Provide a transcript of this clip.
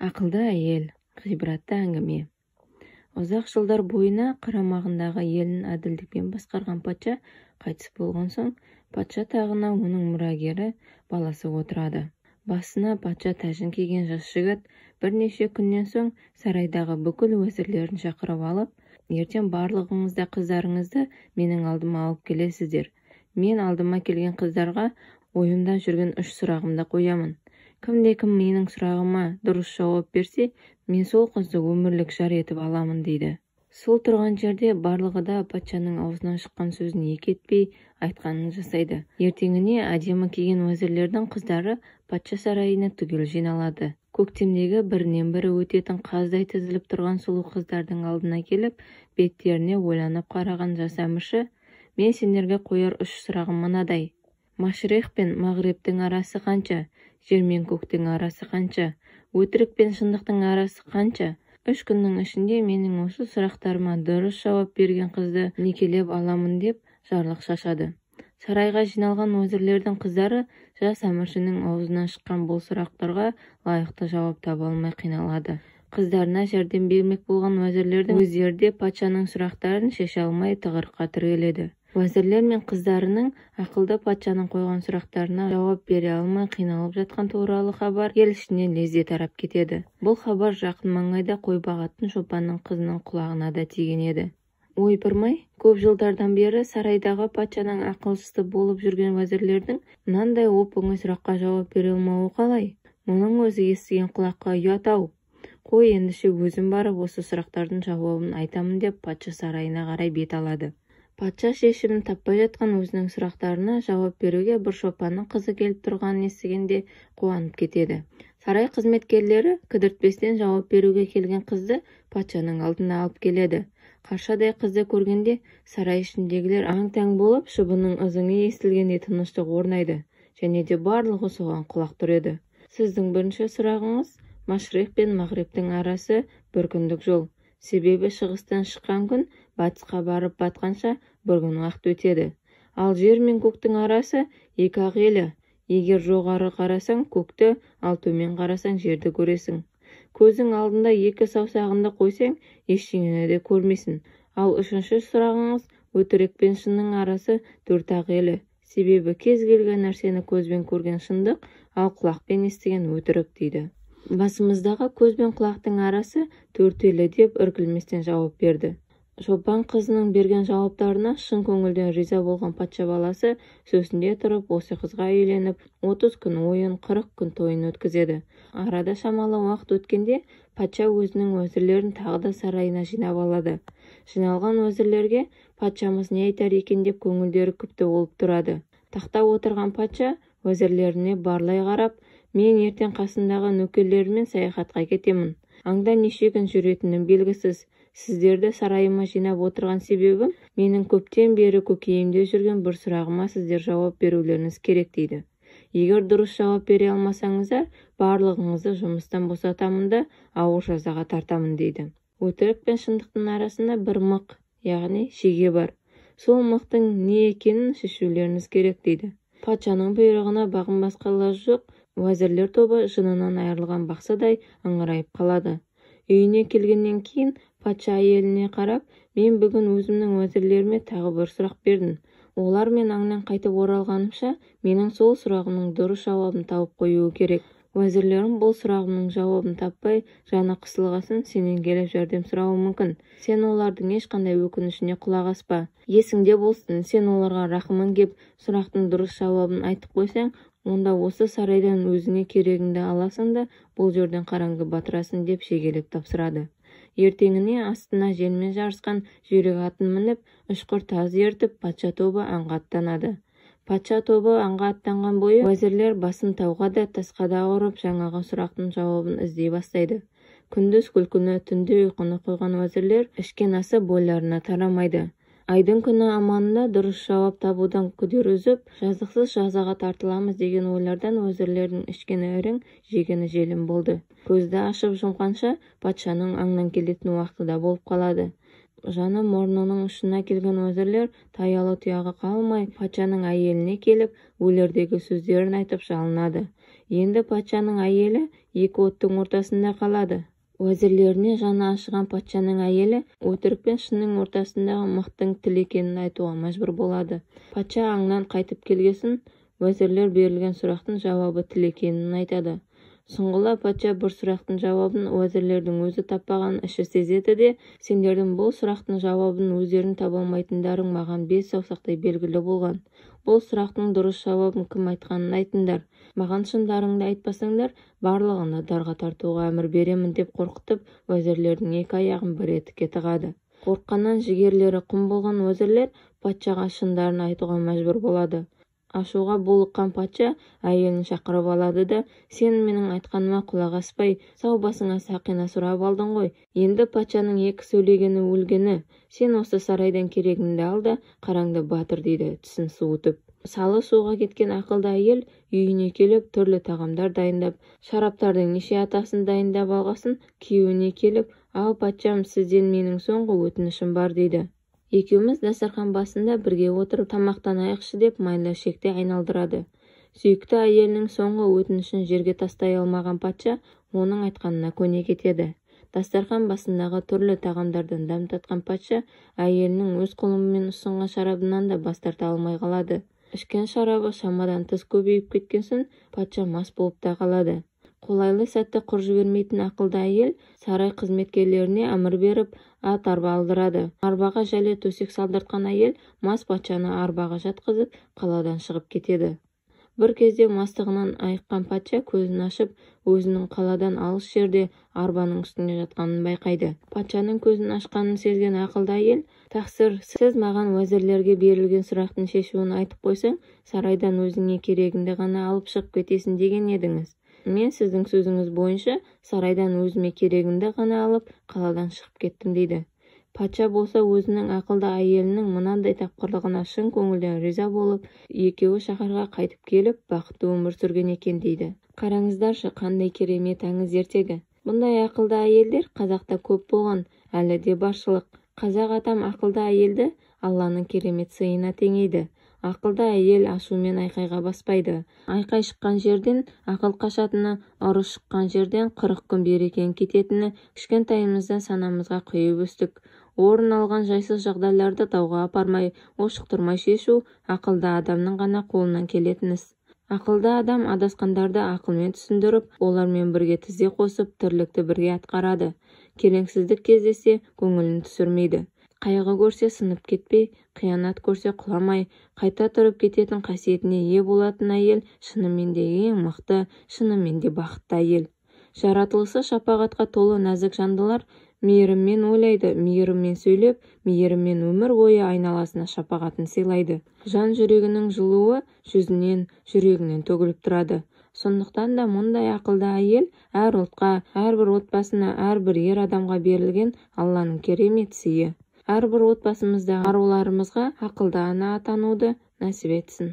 Ақылды әйел, ғибратты әңгіме. Ұзақ жылдар бойына қарамағындағы елін әділдікпен басқарған патша қайтыс болған соң, патша тағына оның мұрагері баласы отырады. Басына патша тәжін киген жас жігіт бірнеше күннен соң сарайдағы бүкіл уәзірлерін шақырып алып, ертең барлығыңыз да қыздарыңызды менің алдыма алып келесіздер. Мен алдыма келген қыздарға ойымда жүрген 3 сұрағымды қоямын. Кімде-кім менің сұрағыма дұрыс жауап берсе, мен сол қызды өмірлік жар етіп аламын дейді. Сол тұрған жерде барлығы да патшаның аузынан шыққан сөзін екі етпей айтқанын жасайды. Ертеңіне әдемі киген уәзірлердің қыздары патша сарайына түгел жиналады. Көктемдегі бірінен бірі өтетін қаздай тізіліп тұрған сұлу қыздардың алдына келіп, беттеріне ойланып қараған жас әмірші, мен сендерге қояр 3 сұрағым мынадай. Машриқ пен Мағрибтің арасы қанша? Жер мен көктің арасы қанша? Өтірік пен шындықтың арасы қанша? 3 күннің ішінде менің осы сұрақтарыма дұрыс жауап берген қызды некелеп аламын деп жарлық шашады. Сарайға жиналған уәзірлердің қыздары жас әміршінің аузынан шыққан бұл сұрақтарға лайықты жауап таба алмай қиналады. Қыздарына жәрдем бермек болған уәзірлердің өздері де патшаның сұрақтарын шеше алмай тығырыққа тіреледі. Уәзірлер мен қыздарының ақылды патшаның қойған сұрақтарына жауап бере алмай қиналып жатқан туралы хабар ел ішіне лезде тарап кетеді. Бұл хабар жақын маңайда қой бағатын шопанның қызының құлағына да тиген еді. Ойпырмай, көп жылдардан бері сарайдағы патшаның ақылшысы болып жүрген уәзірлердің мынандай оп-оңай сұраққа жауап бере алмауы қалай? Мұның өзі естіген құлаққа ұят-ау. Қой, ендеше өзім барып осы сұрақтардың жауабын айтамын деп патша сарайына қарай бет алады. Патша шешімін таппай жатқан өзінің сұрақтарына жауап беруге бір шопанның қызы келіп тұрғанын естігенде қуанып кетеді. Сарай қызметкерлері кідіртпестен жауап беруге келген қызды патшаның алдына алып келеді. Қаршадай қызды көргенде сарай ішіндегілер аң-таң болып, шыбынның ызыңы естілгенде тыныштық орнайды, және де барлығы соған құлақ түреді. Сіздің бірінші сұрағыңыз Машриқ пен Мағрибтің арасы бір күндік жол. Себебі шығыстан шыққан күн батысқа барып батқанша бір күн уақыт өтеді. Ал жер мен көктің арасы 2 ақ елі. Егер жоғары қарасаң көкті, ал төмен қарасаң жерді көресің. Көзің алдында 2 саусағыңды қойсаң, ештеңені де көрмесін. Ал 3-ші сұрағыңыз өтірік пен шынның арасы 4 ақ елі. Себебі кез келген нәрсені көзбен көрген шындық, ал құлақпен естіген өтірік дейді. Басымыздағы көз бен құлақтың арасы 4 елі деп іркілместен жауап берді. Шопан қызының берген жауаптарына шын көңілден риза болған патша баласы сөзінде тұрып осы қызға үйленіп 30 күн ойын, 40 күн тойын өткізеді. Арада шамалы уақыт өткенде патша өзінің уәзірлерін тағы да сарайына жинап алады. Жиналған уәзірлерге патшамыз не айтар екен деп көңілдері күпті болып тұрады. Тақта отырған патша уәзірлеріне барлай қарап, мен ертең қасындағы нөкерлерімен саяхатқа кетемін. Аңда неше күн жүретінім белгісіз. Сіздерді сарайыма жинап отырған себебім, менің көптен бері көкейімде жүрген бір сұрағыма сіздер жауап берулеріңіз керек дейді. Егер дұрыс жауап бере алмасаңыздар, барлығыңызды жұмыстан босатамын да ауыр жазаға тартамын дейді. Өтірік пен шындықтың арасында бір мық, яғни шеге бар. Сол мықтың не екенін шешулеріңіз керек дейді. Патшаның бұйрығына бағынбасқа лаж жоқ. Уәзірлер тобы жынынан айырылған бақсыдай ыңырайып қалады. Үйіне келгеннен кейін патша әйеліне қарап, мен бүгін өзімнің уәзірлеріме тағы бір сұрақ бердім. Олар мен аңнан қайтып оралғанымша, менің сол сұрағымның дұрыс жауабын тауып қоюы керек. Уәзірлерім бұл сұрағымның жауабын таппай, жаны қысылғасын сенен келіп жәрдем сұрауы мүмкін. Сен олардың ешқандай өкінішіне құлақ аспа. Есіңде болсын, сен оларға рақымың кеп сұрақтың дұрыс жауабын айтып қойсаң, онда осы сарайдан өзіңе керегіңді аласың да бұл жерден қараңғы батырасың деп шегелеп тапсырады. Ертеңіне астына желмен жарысқан жүйрік атын мініп, ұшқыр таз ертіп патша тобы аңға аттанады. Патша тобы аңға аттанған бойы уәзірлер басын тауға да тасқа да ұрып жаңағы сұрақтың жауабын іздей бастайды. Күндіз күлкіні, түнде ұйқыны қойған уәзірлер ішкен асы бойларына тарамайды. Айдың күні аманында дұрыс жауап табудан күдер үзіп, жазықсыз жазаға тартыламыз деген ойлардан уәзірлердің ішкені ірің, жегені желім болды. Көзді ашып жұмғанша патшаның аңнан келетін уақыты да болып қалады. Жаны мұрнының ұшына келген уәзірлер таялы тұяғы қалмай патшаның әйеліне келіп, өлердегі сөздерін айтып жалынады. Енді патшаның әйелі екі оттың ортасында қалады. Уәзірлеріне жаны ашыған патшаның әйелі өтірік пен шынның ортасындағы мықтың тіл екенін айтуға мәжбүр болады. Патша аңнан қайтып келгесін, уәзірлер берілген сұрақтың жауабы тіл екенін айтады. Сұңғыла патша бір сұрақтың жауабын уәзірлердің өзі таппаған іші сезеді де, сендердің бұл сұрақтың жауабын өздерің таба алмайтындарың маған 5 саусақтай белгілі болған. Бұл сұрақтың дұрыс жауабын кім айтқанын айтыңдар. Маған шындарыңды айтпасаңдар, барлығына дарға тартуға әмір беремін деп қорқытып, уәзірлердің екі аяғын бір етікке тығады. Қорыққаннан жігерлері құм болған уәзірлер патшаға шындарын айтуға мәжбүр болады. Ашуға булыққан патша әйелін шақырып алады да, сен менің айтқаныма құлақ аспай, сау басыңа сақина сұрап алдың ғой. Енді патшаның екі сөйлегені өлгені. Сен осы сарайдан керегіңді ал да, қараңды батыр дейді, түсін суытып. Салы суға кеткен ақылды әйел үйіне келіп, түрлі тағамдар дайындап, шараптардың неше атасын дайындап алғасын, күйеуіне келіп, ал патшам, сізден менің соңғы өтінішім бар дейді. Екеуміз дастархан басында бірге отырып тамақтанайықшы деп майлы шекте айналдырады. Сүйікті әйелінің соңғы өтінішін жерге тастай алмаған патша оның айтқанына көне кетеді. Дастархан басындағы түрлі тағамдардан дәм татқан патша әйелінің өз қолымен ұсынған шарабынан да бас тарта алмай қалады. Ішкен шарабы шамадан тыс көбейіп кеткен соң патша мас болып та қалады. Қолайлы сәтті құр жібермейтін ақылды әйел сарай қызметкерлеріне әмір беріп, ат арба алдырады. Арбаға жәле төсек салдыртқан әйел мас патшаны арбаға жатқызып, қаладан шығып кетеді. Бір кезде мастығынан айыққан патша көзін ашып, өзінің қаладан алыс жерде арбаның үстінде жатқанын байқайды. Патшаның көзін ашқанын сезген ақылды әйел, тақсыр, сіз маған уәзірлерге берілген сұрақтың шешуін айтып қойсаң, сарайдан өзіңе керегіңді ғана алып шығып кетесің деген едіңіз. Мен сіздің сөзіңіз бойынша сарайдан өзіме керегімді ғана алып, қаладан шығып кеттім дейді. Патша болса өзінің ақылды әйелінің мынандай тапқырлығына шын көңілден риза болып, екеуі шаһарға қайтып келіп, бақытты өмір сүрген екен дейді. Қараңыздаршы, қандай керемет аңыз ертегі. Бұндай ақылды әйелдер қазақта көп болған, әлі де баршылық. Қазақ атам ақылды әйелді Алланың керемет сыйына теңейді. Ақылды әйел ашумен айқайға баспайды. Айқай шыққан жерден ақыл қашатыны, ұрыс шыққан жерден 40 күн берекең кететіні кішкентайымыздан санамызға құйып өстік. Орын алған жайсыз жағдайларды дауға апармай, ошықтырмай шешу ақылды адамның ғана қолынан келетін іс. Ақылды адам адасқандарды ақылмен түсіндіріп, олармен бірге тізе қосып, тірлікті бірге атқарады. Келеңсіздік кездессе, көңілін түсірмейді. Қайғы көрсе сынып кетпей, қиянат көрсе құламай, қайта тұрып кететін қасиетіне ие болатын әйел шынымен де ең мықты, шынымен де бақытты әйел. Жаратылысы шапағатқа толы нәзік жандылар мейіріммен ойлайды, мейіріммен сөйлеп, мейіріммен өмір бойы айналасына шапағатын сыйлайды. Жан жүрегінің жылуы жүзінен, жүрегінен төгіліп тұрады. Сондықтан да мұндай ақылды әйел әр ұлтқа, әрбір отбасына, әрбір ер адамға берілген Алланың керемет сыйы. Әрбір отбасымызда аруларымызға ақылды ана атануды нәсіп етсін.